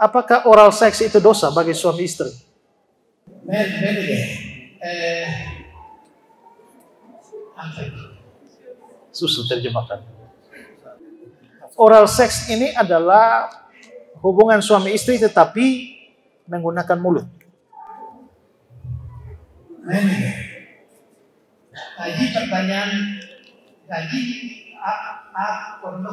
Apakah oral seks itu dosa bagi suami istri? Susah terjemahkan. Oral seks ini adalah hubungan suami istri tetapi menggunakan mulut. Tadi pertanyaan tadi pertanyaan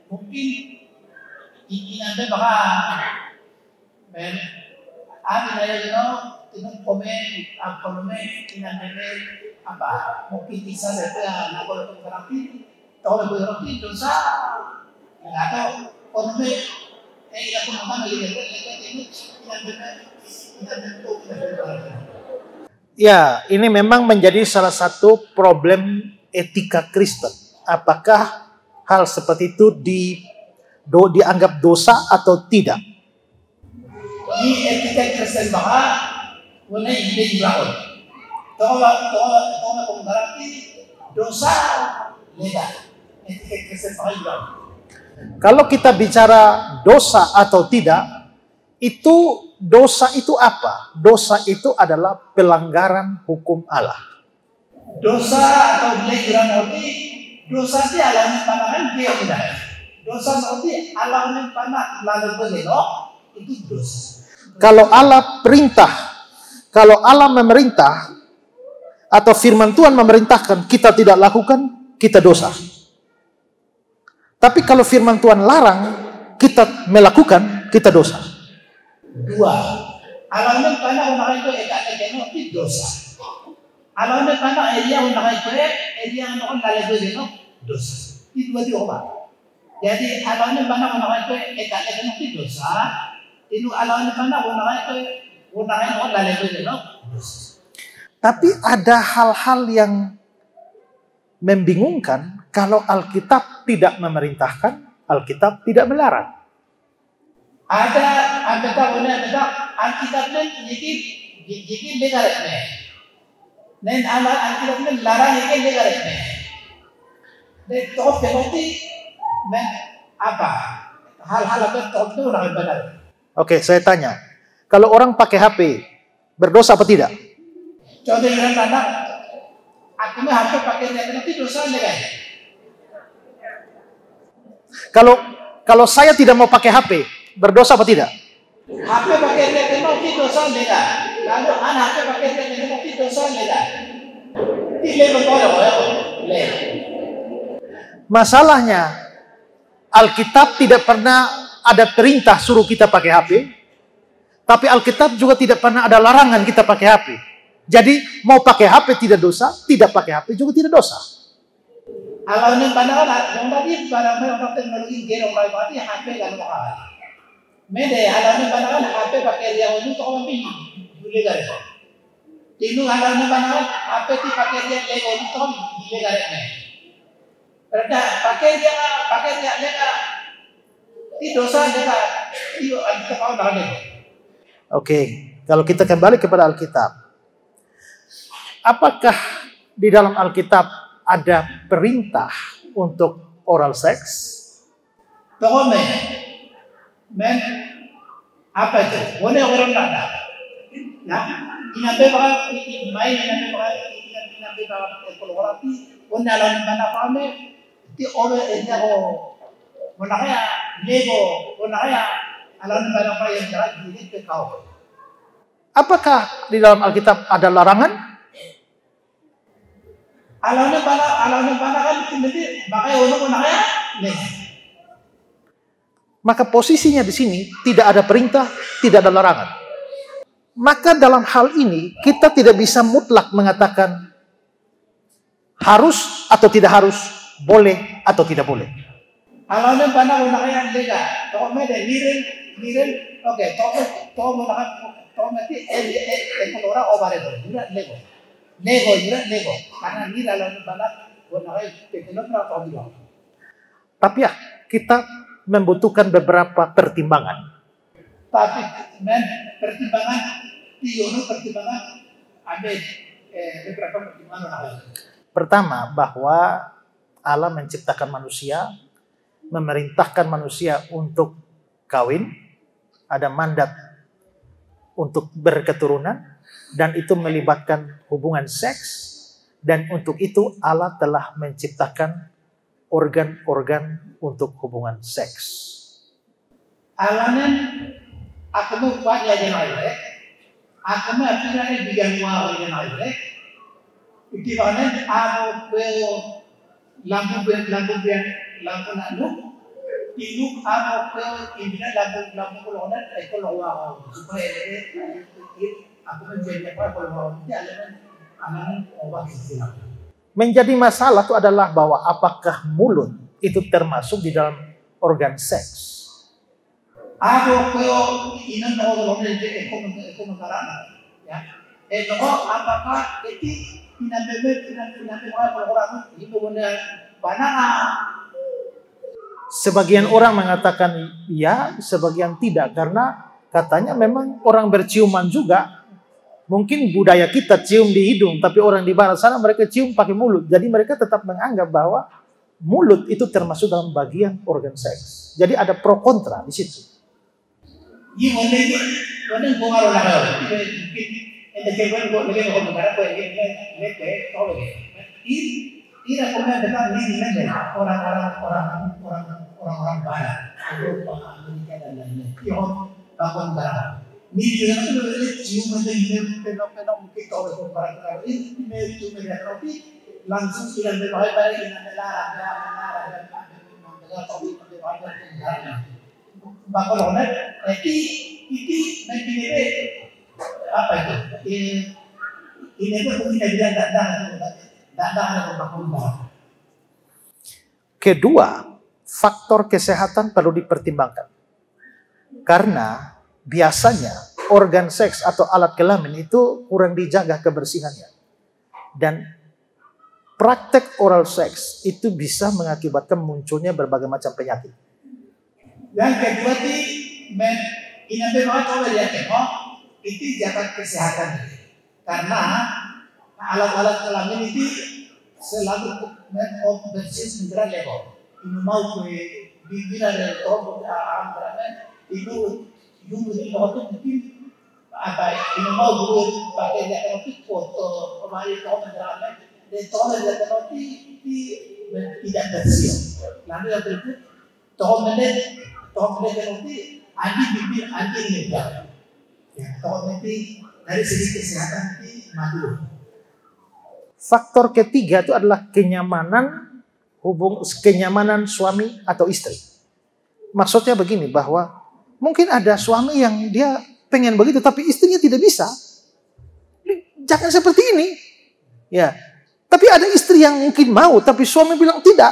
mungkin ini nanti baka tinong komen apa mungkin bisa saya nak kalau terapi tahu terapi dosa nggak tahu komen kita pun ya, ini memang menjadi salah satu problem etika Kristen. Apakah hal seperti itu dianggap dosa atau tidak? Di etika Kristen baka wala hindi laon. Tahu kung berarti dosa legal. Etika Kristen baka laon. Kalau kita bicara dosa atau tidak, itu dosa itu apa? Dosa itu adalah pelanggaran hukum Allah. Dosa atau pelanggaran arti dosa itu alamin panangan dia tidak. Dosa arti alamin panah lalu begitu itu dosa. Kalau Allah memerintah atau firman Tuhan memerintahkan kita tidak lakukan, kita dosa. Tapi kalau firman Tuhan larang kita melakukan, kita dosa. Dua, alamin panah unahay ko itu dosa. Alamin panah elia unahay ko elia ano lalagay dito dosa. Itu dua ba? Jadi alamin panah unahay ko itu dosa. Itu alamin panah unahay ko lalagay dito dosa. Tapi ada hal-hal yang membingungkan kalau Alkitab tidak memerintahkan, Alkitab tidak melarang. Ada Alkitab jadi legal है नहीं Alkitab में larang itu legal है नहीं तो penalti में apa hal-hal itu orang benar. Oke, saya tanya, kalau orang pakai HP berdosa apa tidak? Contoh yang anak aku mah HP pakai itu dosa legal. Kalau saya tidak mau pakai HP, berdosa apa tidak? HP pakai teknologi dosa legal. Lalu anak HP pakai teknologi dosa legal. Tidak betul ya. Masalahnya Alkitab tidak pernah ada perintah suruh kita pakai HP, tapi Alkitab juga tidak pernah ada larangan kita pakai HP. Jadi mau pakai HP tidak dosa, tidak pakai HP juga tidak dosa. Kalau ni panahon yang tadi barang orang teknologi gerong kali mati HP kan mahal. Mede kalau ni panahon HP pakai dia untuk kau ambil boleh gak itu. Tinu kalau ni panahon HP ti pakai dia lego untuk boleh gak itu. Kerana pakai dia lega ti dosa lega ti kita kau dah lega. Oke, kalau kita kembali kepada Alkitab, apakah di dalam Alkitab ada perintah untuk oral seks? Pokoknya, apa itu? Boleh orang ada. Nah, inabe baka main inabe baka kolaborasi. Boleh alam mana kami? Ti orang ini ko, boleh kaya lego, boleh kaya alam mana kaya yang jarak jadi kau. Apakah di dalam Alkitab ada larangan? Alamnya pada kan nanti pakai untuk menaya nih. Maka posisinya di sini tidak ada perintah, tidak ada larangan. Maka dalam hal ini kita tidak bisa mutlak mengatakan harus atau tidak harus, boleh atau tidak boleh. Alamnya pada menaya lega. Kalau mereka miren, oke. Kalau nanti orang obat itu, tidak nego. Nego. Karena ini dalam balat tapi ya kita membutuhkan beberapa pertimbangan. Tapi pertimbangan ambil beberapa pertimbangan lain. Pertama, bahwa Allah menciptakan manusia, memerintahkan manusia untuk kawin, ada mandat untuk berketurunan, dan itu melibatkan hubungan seks, dan untuk itu Allah telah menciptakan organ-organ untuk hubungan seks. Alanan aku mau buat aja naik, aku mau apalagi bikin mau aja naik. Itu mana aku lampu nanu, itu aku ini lampu kolonan, kolongan supaya aku menjadi apa kolongan itu alanan obat Islam. Menjadi masalah itu adalah bahwa apakah mulut itu termasuk di dalam organ seks. Ako inan na ako eko magkarana. Ya. Apakah iti pinabebe orang itu benar panah. Sebagian orang mengatakan ya, sebagian tidak, karena katanya memang orang berciuman juga. Mungkin budaya kita cium di hidung, tapi orang di barat sana mereka cium pakai mulut. Jadi mereka tetap menganggap bahwa mulut itu termasuk dalam bagian organ seks. Jadi ada pro kontra di situ. Ini mana pengaruh lah. Ini kebetulan kau lagi kau berada kau ini kau lagi. Ini aku mendengar ini orang-orang barat, Amerika dan lainnya. Yang bahkan barat. Ini juga itu cium ini fenomena mungkin kau berada ini cium ini tapi langsung sudah berbahaya ini adalah mendengar topik berbahaya. Bakalona, ini apa itu? Ini pun kita bilang datang bakalona. Kedua, faktor kesehatan perlu dipertimbangkan. Karena biasanya organ seks atau alat kelamin itu kurang dijaga kebersihannya. Dan praktek oral seks itu bisa mengakibatkan munculnya berbagai macam penyakit. Yang kedua inabe mga itu jaga kesehatan. Karena alat-alat kelamin itu selalu bersis mineral level. Ini mau bibiran dari tombol itu mungkin apa? Ini mau dulu pakai diagnostik foto kemarin mineral dan tombol diagnostik tidak bersih. Lalu yang berikut tombol nanti bibir ini ya. Nanti dari segi kesehatan ini madu. Faktor ketiga itu adalah kenyamanan suami atau istri. Maksudnya begini, bahwa mungkin ada suami yang dia pengen begitu tapi istrinya tidak bisa. Jangan seperti ini. Ya. Tapi ada istri yang mungkin mau tapi suami bilang tidak.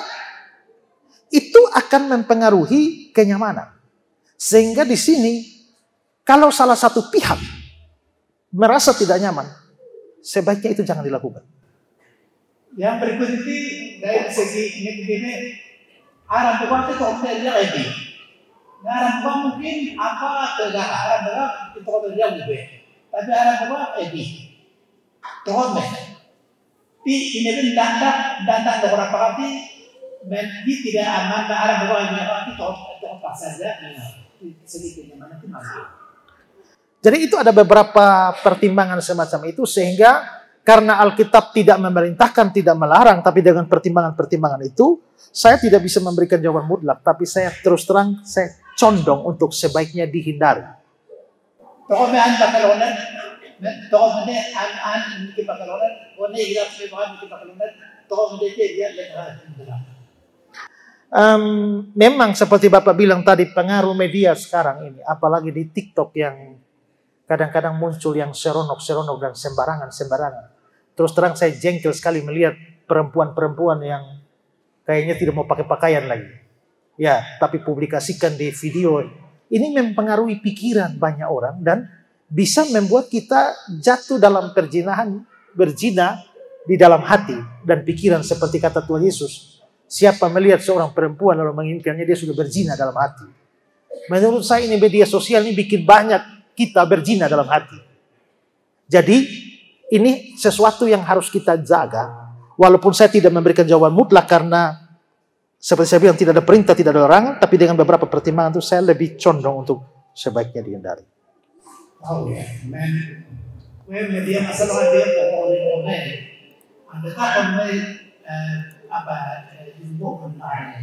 Itu akan mempengaruhi kenyamanan. Sehingga di sini, kalau salah satu pihak merasa tidak nyaman, sebaiknya itu jangan dilakukan. Yang berikut ini dari segi ini arah bukan itu dia lagi. Arah bukan mungkin apa tegak arah tegak itu dia lebih. Tapi arah bukan lagi. Tuhon ini pun dandang orang pakati. Menjadi tidak aman, arah bawah ini itu pasal saja, sedikit mana itu masuk. Jadi itu ada beberapa pertimbangan semacam itu, sehingga karena Alkitab tidak memerintahkan, tidak melarang, tapi dengan pertimbangan-pertimbangan itu, saya tidak bisa memberikan jawaban mutlak, tapi saya terus terang, saya condong untuk sebaiknya dihindari. Memang seperti Bapak bilang tadi, pengaruh media sekarang ini, apalagi di TikTok yang kadang-kadang muncul yang seronok-seronok dan sembarangan. Terus terang saya jengkel sekali melihat perempuan-perempuan yang kayaknya tidak mau pakai pakaian lagi. Ya, tapi publikasikan di video. Ini mempengaruhi pikiran banyak orang dan bisa membuat kita jatuh dalam perzinahan, berzina di dalam hati dan pikiran, seperti kata Tuhan Yesus. Siapa melihat seorang perempuan lalu menginginkannya, dia sudah berzina dalam hati. Menurut saya ini media sosial ini bikin banyak kita berzina dalam hati. Jadi Ini sesuatu yang harus kita jaga. Walaupun saya tidak memberikan jawaban mutlak karena seperti saya bilang tidak ada perintah, tidak ada larangan, tapi dengan beberapa pertimbangan itu saya lebih condong untuk sebaiknya dihindari. Oh ya, men. Media masalah dia kalau oleh ada kapan apa jumbo benar,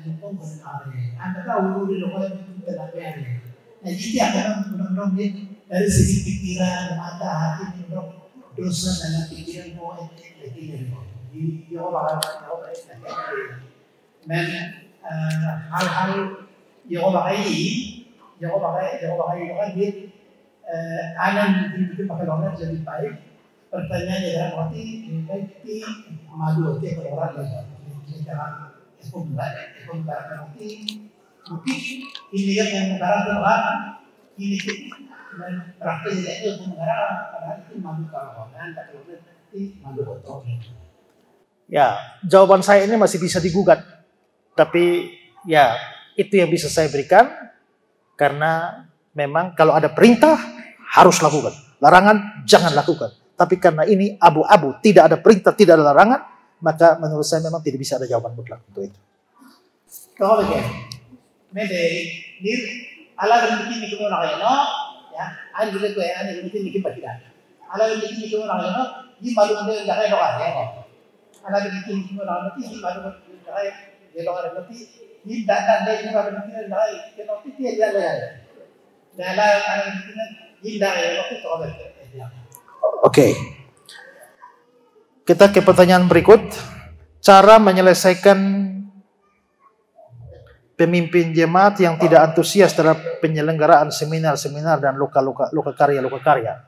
jumbo benar. Anda tahu dulu kalau itu tidak benar. Nah, jadi akan benar-benar dari segi pikiran, mata, hati, dosa dalam pikiran mau jadi men hal-hal yang kan dia alam bikin pakai orang jadi baik. Pertanyaannya dalam arti ini malu dia kalau orang lain jangan berarti mungkin ini yang mengarah orang ini prakteknya itu mengarah padahal itu malu kalau orang tapi itu malu betul. Ya, jawaban saya ini masih bisa digugat. Tapi ya, itu yang bisa saya berikan. Karena memang kalau ada perintah, harus lakukan. Larangan, jangan lakukan. Tapi karena ini abu-abu, tidak ada perintah, tidak ada larangan, maka menurut saya memang tidak bisa ada jawaban mutlak untuk itu. Kalau begitu, dir ala bikin mikir orang lain, ya, ada juga gue, ada bikin bagian. Ala bikin mikir orang lain, di malu dia jangan doa ya. Ala bikin orang lain, di malu dia doa berarti di data dia juga bikin lain, kalau dia jalan. Dan ala bikin hindar ya waktu itu apa? Oke. Kita ke pertanyaan berikut. Cara menyelesaikan pemimpin jemaat yang tidak antusias terhadap penyelenggaraan seminar-seminar dan luka karya.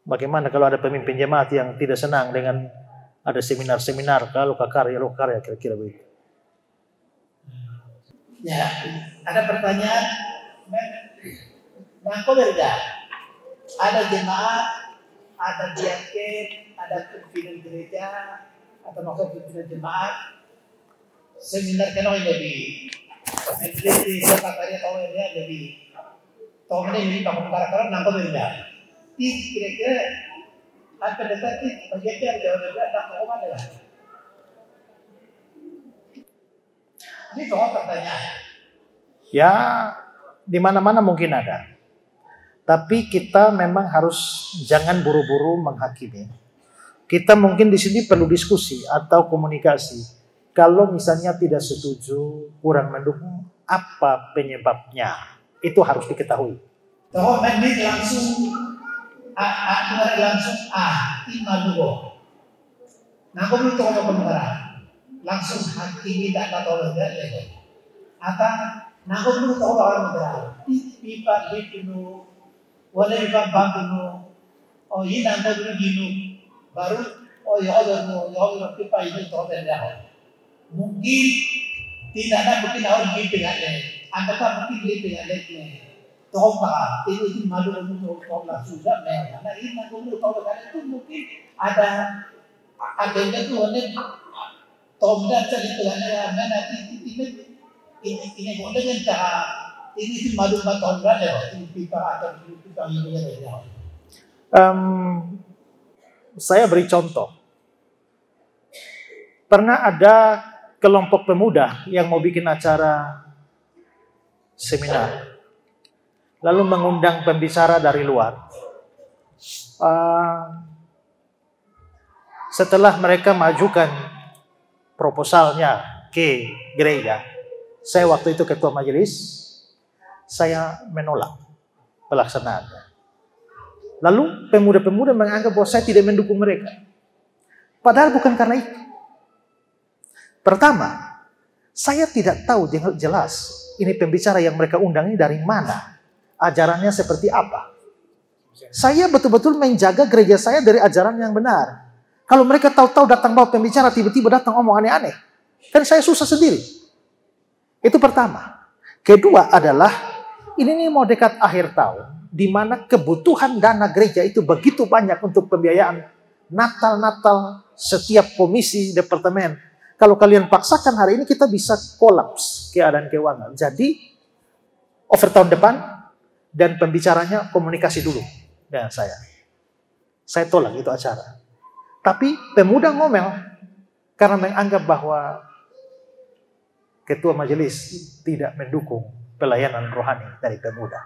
Bagaimana kalau ada pemimpin jemaat yang tidak senang dengan ada seminar-seminar luka karya kira-kira begitu. Ya, ada pertanyaan. Nah, kok beda? Ada jemaat, ada diaken, ada pimpinan gereja, atau maksud pimpinan jemaat. Seminar kan lebih, menjadi siapa karya tahu dia lebih. Tahu ini bangun karakter, nangkep beda. Kira-kira apa detik bagian jauh beda, tak tahu mana lah. Ini soal pertanyaan. Ya, di mana-mana mungkin ada. Tapi kita memang harus jangan buru-buru menghakimi. Kita mungkin di sini perlu diskusi atau komunikasi. Kalau misalnya tidak setuju, kurang mendukung, apa penyebabnya? Itu harus diketahui. Tahu ini langsung imadugo. Nah, aku belum tahu apa negara. Langsung hakimi tak tahu lagi. Atau nah aku belum tahu apa negara. Pipa itu wala iba banguno o ina anda dulu ginu baru o yodo pipa itu terbendah mungkin tidak ada mungkin awal gitu kan anda kan mungkin gitu kan toba itu malu untuk toba sudah mereka nah ini dulu toba kan itu mungkin ada agenda tuh ane toba cerita kan mana ini boleh kan cara ini malu tahun berapa ini pipa atau pipa ini ya. Saya beri contoh. Pernah ada kelompok pemuda yang mau bikin acara seminar, lalu mengundang pembicara dari luar. Setelah mereka majukan proposalnya ke gereja, saya waktu itu ketua majelis. Saya menolak pelaksanaannya. Lalu pemuda-pemuda menganggap bahwa saya tidak mendukung mereka. Padahal bukan karena itu. Pertama, saya tidak tahu dengan jelas ini pembicara yang mereka undang ini dari mana. Ajarannya seperti apa. Saya betul-betul menjaga gereja saya dari ajaran yang benar. Kalau mereka tahu-tahu datang bawa pembicara, tiba-tiba datang omong aneh-aneh. Kan saya susah sendiri. Itu pertama. Kedua adalah ini mau dekat akhir tahun, di mana kebutuhan dana gereja itu begitu banyak untuk pembiayaan Natal setiap komisi departemen. Kalau kalian paksakan hari ini kita bisa kolaps keadaan keuangan. Jadi over tahun depan dan pembicaranya komunikasi dulu dengan saya. Saya tolak itu acara. Tapi pemuda ngomel karena menganggap bahwa ketua majelis tidak mendukung pelayanan rohani dari pemuda.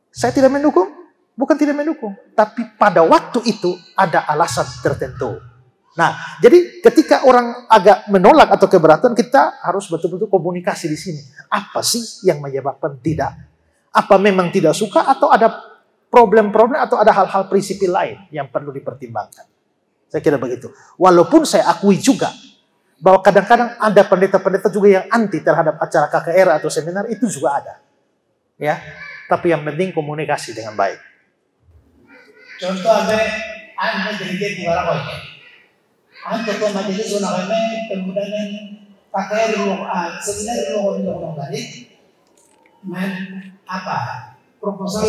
Saya tidak mendukung, bukan tidak mendukung, tapi pada waktu itu ada alasan tertentu. Nah, jadi ketika orang agak menolak atau keberatan, kita harus betul-betul komunikasi di sini. Apa sih yang menyebabkan tidak? Apa memang tidak suka atau ada problem-problem atau ada hal-hal prinsipil lain yang perlu dipertimbangkan? Saya kira begitu. Walaupun saya akui juga bahwa kadang-kadang ada pendeta-pendeta juga yang anti terhadap acara KKR atau seminar, itu juga ada. Ya, tapi yang penting komunikasi dengan baik. Contoh ane gereja di Warakoy. Ketua majelis una kami kemudian KKR seminar di balik apa proposal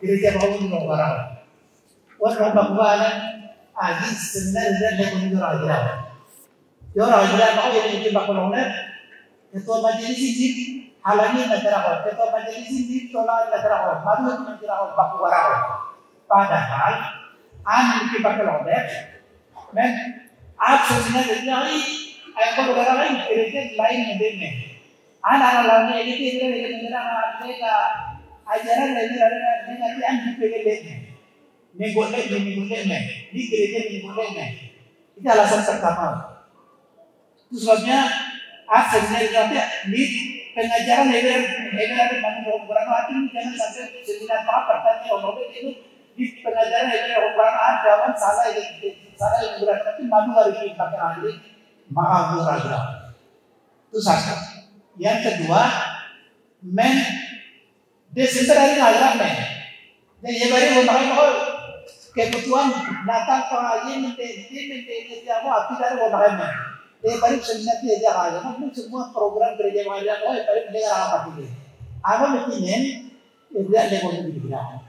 gereja bawah di Warakoy. Warna bakuanan agi seminar dan lekun jora. Jora mau yang di Bakolongnet, ketua majelis izin halangi negara ketua majelis izin tolak negara madu itu negara Bakuwarakoy. Padahal di Bakolongnet, seminar dari ayat negara lain gereja lain yang anak-anak lainnya itu negara mereka ajaran dari negara yang dipilih Minggulet di gereja minggulet. Itu alasan pertama. Itu sebabnya seminar di pengajaran Heber orang hati jangan sampai seminar apa tadi orang itu di pengajaran Heber orang ada salah yang berarti malu hari ini pakai ahli maaf murah. Itu satu. Yang kedua, Desember hari ngajar dan ya baru memakai kebutuhan datang pengajian minta kamu api dari orang baru seminar dia aja kan semua program gereja ngajar baru dengar apa ini apa mungkin tidak lebih dibilang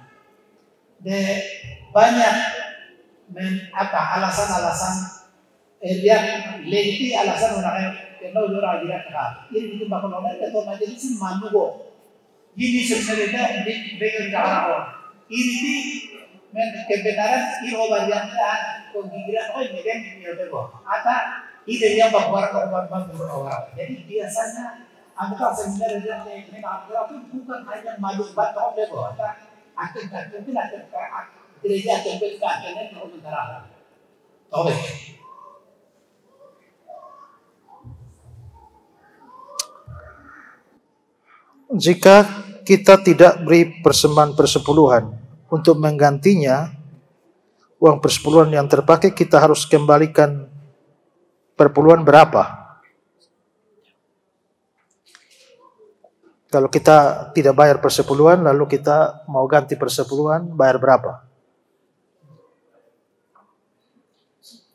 banyak alasan-alasan yang lagi alasan orang kenal orang ajar tak ini itu bakal orang ketua majelis manugo ini sebenarnya di negara ini kebenaran ini obatnya penggigiran megang bego atau ide yang bawa orang jadi biasanya anggota seminar yang mengajar itu bukan hanya malu batok bego atau mungkin ada gereja tempat ini orang negara oke. Jika kita tidak beri persembahan persepuluhan, untuk menggantinya, uang persepuluhan yang terpakai kita harus kembalikan perpuluhan berapa? Kalau kita tidak bayar persepuluhan, lalu kita mau ganti persepuluhan, bayar berapa?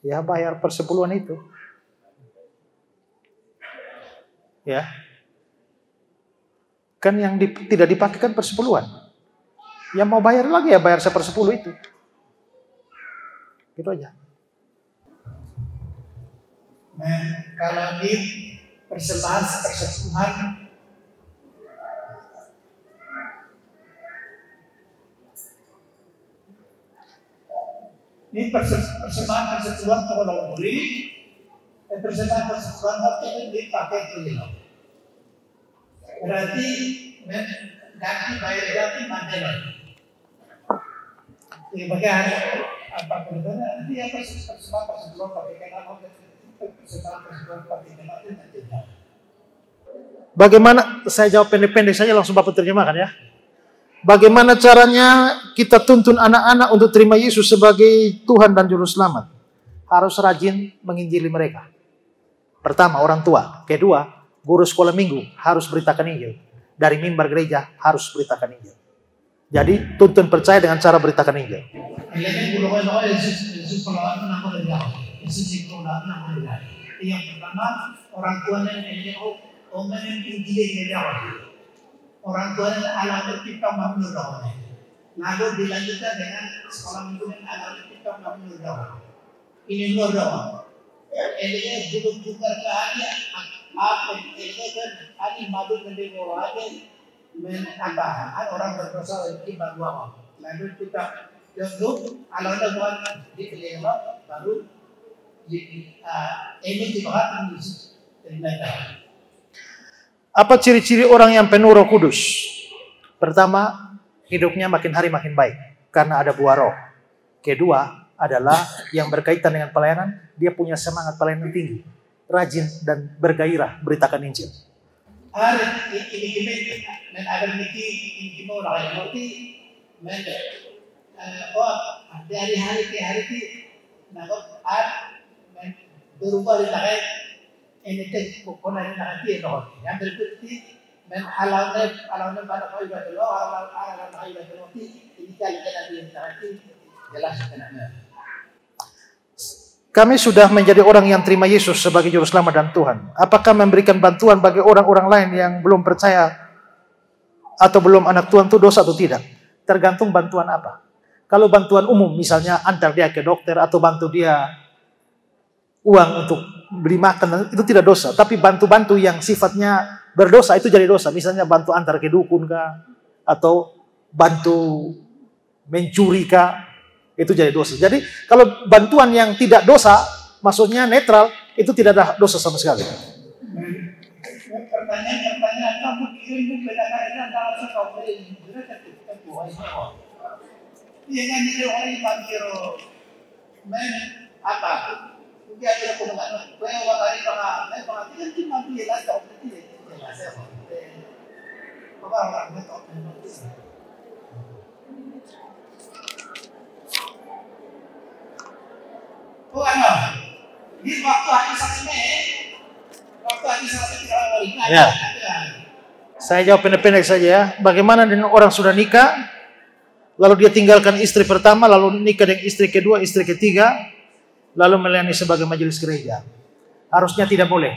Ya bayar persepuluhan itu. Ya. Kan yang tidak dipakai kan persepuluhan. Yang mau bayar lagi ya bayar 1/10 itu. Gitu aja. Kalau di persembahan persepuluhan ini persembahan persepuluhan kalau beli persembahan persepuluhan itu dipakai dulu. Berarti ganti bayar ganti mantelan. Bagaimana apa kebetulan dia persembahan persepuluhan pakai kenapa persembahan persepuluhan pakai kenapa tidak. Bagaimana saya jawab pendek-pendek saja langsung Bapak terjemahkan ya. Bagaimana caranya kita tuntun anak-anak untuk terima Yesus sebagai Tuhan dan Juru Selamat? Harus rajin menginjili mereka. Pertama, orang tua. Kedua, guru sekolah minggu harus beritakan Injil. Dari mimbar gereja harus beritakan Injil. Jadi tuntun percaya dengan cara beritakan Injil. Yang pertama, orang tuanya orang tuanya alam kita mampu doa. Lalu dilanjutkan dengan sekolah minggu dan alam kita mampu doa. Ini luar doa. Ini belum tukar ke hati. Apa ini kan hari madu mendewa aja. Orang berdosa lagi baru. Lalu kita Yung alaw na buwan di kelima baru ini dibahat terima. Apa ciri-ciri orang yang penuh Roh Kudus? Pertama, hidupnya makin hari makin baik karena ada buah roh. Kedua adalah yang berkaitan dengan pelayanan, dia punya semangat pelayanan tinggi, rajin dan bergairah beritakan Injil. Dari hari ke hari berubah ini kona nanti yang berarti men alaunya pada kau ibadah lo alam ibadah lo ini kali nanti jelas kenapa. Kami sudah menjadi orang yang terima Yesus sebagai juru selamat dan Tuhan. Apakah memberikan bantuan bagi orang-orang lain yang belum percaya atau belum anak Tuhan itu dosa atau tidak? Tergantung bantuan apa. Kalau bantuan umum misalnya antar dia ke dokter atau bantu dia uang untuk beli makan, itu tidak dosa. Tapi bantu-bantu yang sifatnya berdosa itu jadi dosa. Misalnya bantu antar ke dukun kah, atau bantu mencuri kah, itu jadi dosa. Jadi kalau bantuan yang tidak dosa, maksudnya netral, itu tidak ada dosa sama sekali. Pertanyaan kamu kirim bedakan antara sekau ini yang jadi orang yang panggil apa? Dia tidak komentar. Kau wakari pengat, dia cuma bilang kau tidak jelas. Kau orang itu. Oh ano? Di waktu hari saksi Ya. Saya jawab pendek-pendek saja ya. Bagaimana dengan orang sudah nikah, lalu dia tinggalkan istri pertama, lalu nikah dengan istri kedua, istri ketiga, lalu melayani sebagai majelis gereja? Harusnya tidak boleh.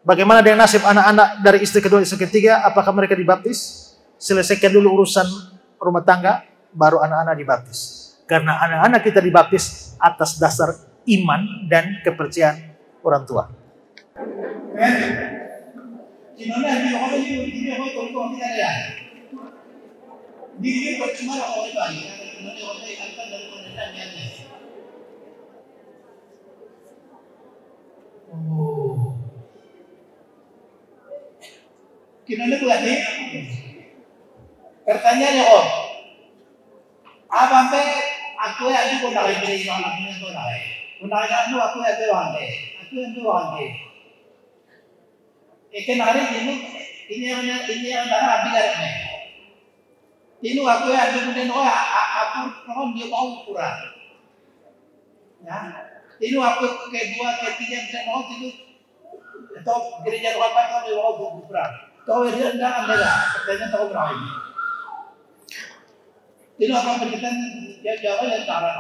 Bagaimana dengan nasib anak-anak dari istri kedua, istri ketiga? Apakah mereka dibaptis? Selesaikan dulu urusan rumah tangga, baru anak-anak dibaptis. Karena anak-anak kita dibaptis atas dasar iman dan kepercayaan orang tua. Kinana ko ati. Pertanyaannya kok. Abang aku aja ko nakikita yung anak niya ko na eh. Kung nakikita mo ako aja wante. Ako aja wante. Kenari ini yang darah biar ni. Ini aku aja kemudian aku mohon dia mau kurang. Ya. Ini aku kedua ketiga saya mau itu gereja apa tahu dia mau kurang. Tahu dia enggak katanya tahu berapa ini. Ini apa berkaitan dia jawab yang cara.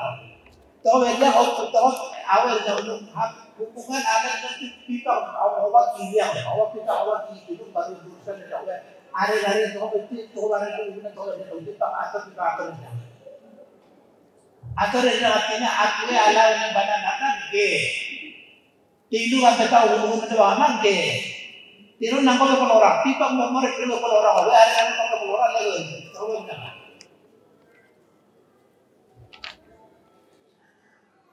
Tahu dia tahu awal jauh hubungan ada nanti kita awak dia itu baru urusan dia awal hari-hari itu orang itu tahu dia tahu kita atau atau artinya aku ala yang badan akan ke tidur sampai tahu hubungan itu aman ke tidur nangkap kalau orang pipa mau mereka kalau orang hari-hari kalau orang lagi tahu enggak.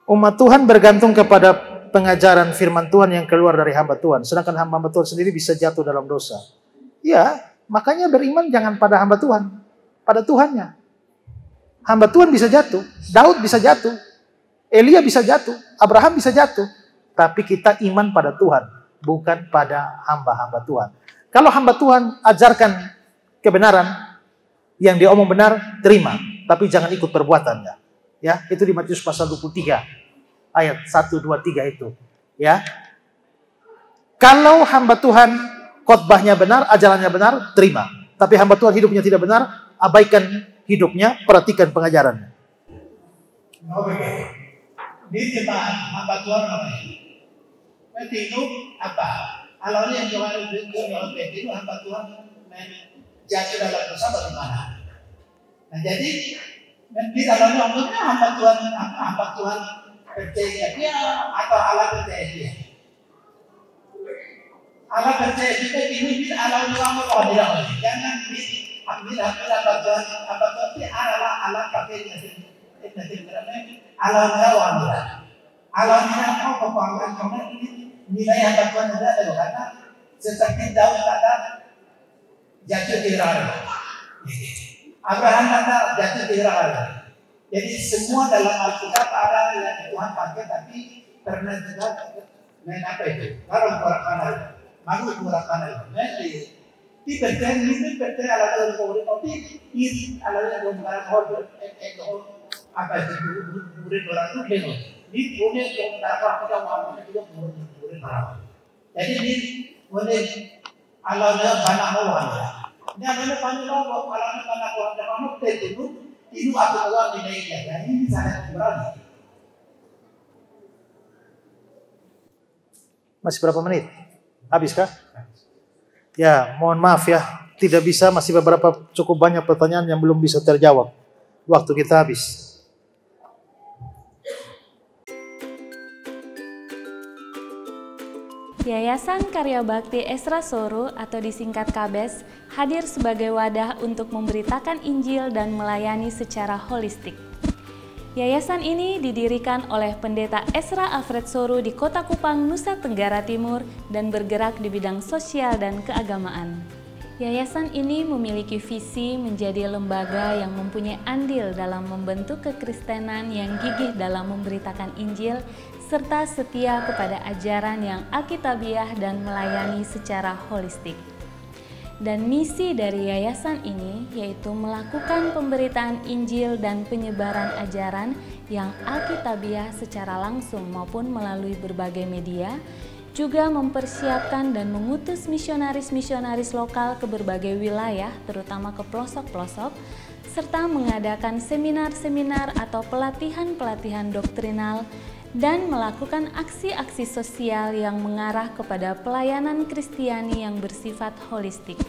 Umat Tuhan bergantung kepada pengajaran firman Tuhan yang keluar dari hamba Tuhan. Sedangkan hamba Tuhan sendiri bisa jatuh dalam dosa. Ya, makanya beriman jangan pada hamba Tuhan. Pada Tuhannya. Hamba Tuhan bisa jatuh. Daud bisa jatuh. Elia bisa jatuh. Abraham bisa jatuh. Tapi kita iman pada Tuhan. Bukan pada hamba-hamba Tuhan. Kalau hamba Tuhan ajarkan kebenaran, yang dia omong benar, terima. Tapi jangan ikut perbuatannya. Ya, itu di Matius pasal 23 ayat 1, 2, 3 itu. Ya. Kalau hamba Tuhan khotbahnya benar, ajarannya benar, terima. Tapi hamba Tuhan hidupnya tidak benar, abaikan hidupnya, perhatikan pengajarannya. Di tempat hamba Tuhan apa? Berarti itu apa? Alurnya yang jual itu hamba Tuhan jatuh dalam dosa bagaimana? Nah jadi di dalamnya umumnya hamba Tuhan percaya dia atau Allah percaya dia. Allah percaya kita ini bila Allah doang mau dia. Jangan ambil hamba Tuhan itu adalah Allah pakai dia. Alamnya mau kebanggaan karena ini nilai yang Tuhan ada karena seperti Daud kata jatuh di neraka. Abraham kata jatuh di neraka. Jadi semua dalam Alkitab ada yang Tuhan pakai, tapi karena juga apa itu? Kalau kurang malu kurang di berjalan ini berjalan ala dalam kori tapi ini ala dalam barang hal apa itu murid orang itu dengar. Ini boleh yang apa kita mau juga murid orang. Jadi ini boleh ala dalam banyak orang. Ini ada banyak orang ala dalam banyak orang kamu itu apa orang dinaikan. Dan ini sangat berani. Masih berapa menit? Habis kah? Ya, mohon maaf ya. Tidak bisa, masih beberapa cukup banyak pertanyaan yang belum bisa terjawab. Waktu kita habis. Yayasan Karya Bakti Esra Soro atau disingkat KABES hadir sebagai wadah untuk memberitakan Injil dan melayani secara holistik. Yayasan ini didirikan oleh Pendeta Esra Alfred Soro di Kota Kupang, Nusa Tenggara Timur dan bergerak di bidang sosial dan keagamaan. Yayasan ini memiliki visi menjadi lembaga yang mempunyai andil dalam membentuk kekristenan yang gigih dalam memberitakan Injil serta setia kepada ajaran yang alkitabiah dan melayani secara holistik. Dan misi dari yayasan ini yaitu melakukan pemberitaan Injil dan penyebaran ajaran yang alkitabiah secara langsung maupun melalui berbagai media, juga mempersiapkan dan mengutus misionaris-misionaris lokal ke berbagai wilayah, terutama ke pelosok-pelosok, serta mengadakan seminar-seminar atau pelatihan-pelatihan doktrinal dan melakukan aksi-aksi sosial yang mengarah kepada pelayanan Kristiani yang bersifat holistik.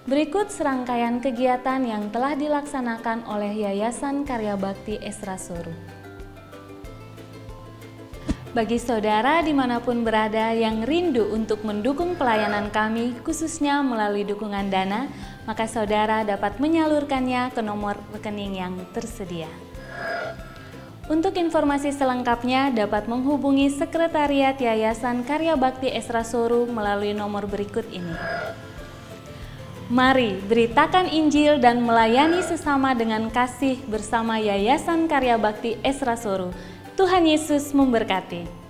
Berikut serangkaian kegiatan yang telah dilaksanakan oleh Yayasan Karya Bakti Esra Soro. Bagi saudara dimanapun berada yang rindu untuk mendukung pelayanan kami, khususnya melalui dukungan dana, maka saudara dapat menyalurkannya ke nomor rekening yang tersedia. Untuk informasi selengkapnya dapat menghubungi Sekretariat Yayasan Karya Bakti Esra Soro melalui nomor berikut ini. Mari beritakan Injil dan melayani sesama dengan kasih bersama Yayasan Karya Bakti Esra Soro. Tuhan Yesus memberkati.